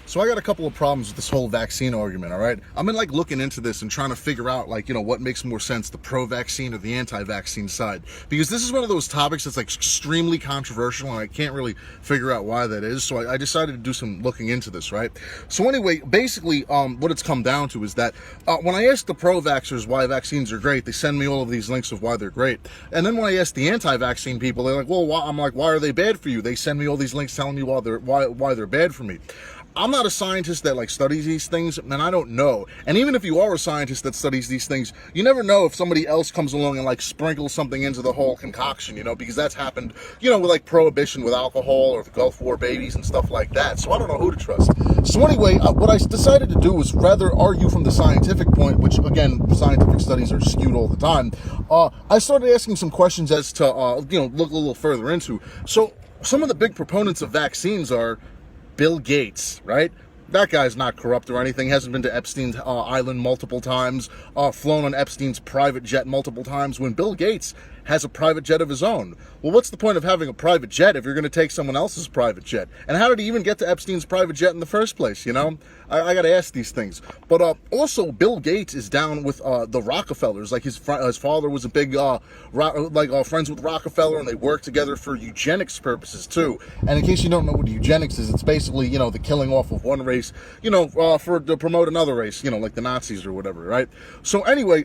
So I got a couple of problems with this whole vaccine argument, all right? I've been like looking into this and trying to figure out like, what makes more sense, the pro-vaccine or the anti-vaccine side. Because this is one of those topics that's like extremely controversial and I can't really figure out why that is. So I decided to do some looking into this, right? So anyway, basically what it's come down to is that when I ask the pro-vaxxers why vaccines are great, they send me all of these links of why they're great. And then when I ask the anti-vaccine people, they're like, well, I'm like, why are they bad for you? They send me all these links telling me why they're bad for me. I'm not a scientist that like studies these things, and I don't know. And even if you are a scientist that studies these things, you never know if somebody else comes along and like sprinkles something into the whole concoction, because that's happened, with like prohibition with alcohol or the Gulf War babies and stuff like that. So I don't know who to trust. So anyway, what I decided to do was rather argue from the scientific point, which again, scientific studies are skewed all the time. I started asking some questions as to, look a little further into. So some of the big proponents of vaccines are Bill Gates, right? That guy's not corrupt or anything, hasn't been to Epstein's island multiple times, flown on Epstein's private jet multiple times, when Bill Gates has a private jet of his own. Well, what's the point of having a private jet if you're going to take someone else's private jet? And how did he even get to Epstein's private jet in the first place, I got to ask these things. But also, Bill Gates is down with the Rockefellers. Like his father was a big, friends with Rockefeller, and they worked together for eugenics purposes, too. And in case you don't know what eugenics is, it's basically, the killing off of one race, to promote another race, like the Nazis or whatever, right? So anyway,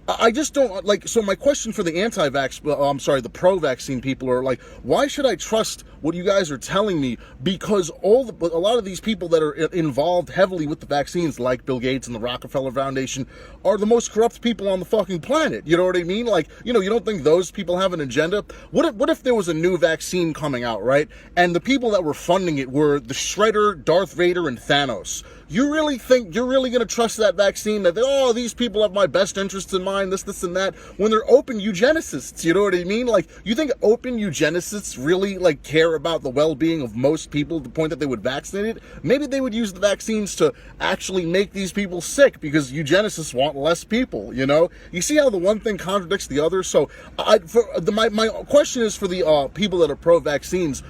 I just don't, so my question for the the pro-vaccine people are like, why should I trust what you guys are telling me? Because a lot of these people that are involved heavily with the vaccines, like Bill Gates and the Rockefeller Foundation, are the most corrupt people on the fucking planet. You know what I mean? Like, you don't think those people have an agenda? What if there was a new vaccine coming out, right? And the people that were funding it were the Shredder, Darth Vader, and Thanos. You really think you're really going to trust that vaccine that, these people have my best interests in mind, this, and that, when they're open eugenicists, you know what I mean? Like, you think open eugenicists really, care about the well-being of most people to the point that they would vaccinate it? Maybe they would use the vaccines to actually make these people sick, because eugenicists want less people, You see how the one thing contradicts the other? So, my question is for the people that are pro-vaccines.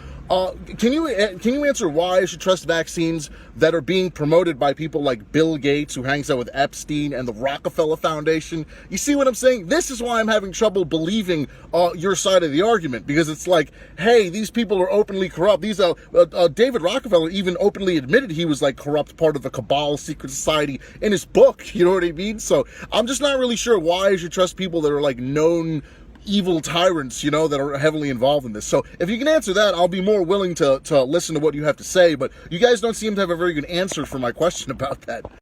Can you answer why I should trust vaccines that are being promoted by people like Bill Gates, who hangs out with Epstein, and the Rockefeller Foundation? You see what I'm saying? This is why I'm having trouble believing your side of the argument, because it's like, hey, these people are openly corrupt. David Rockefeller even openly admitted he was like corrupt part of a cabal secret society in his book. You know what I mean? So I'm just not really sure why I should trust people that are like known evil tyrants, that are heavily involved in this. So if you can answer that, I'll be more willing to listen to what you have to say, but you guys don't seem to have a very good answer for my question about that.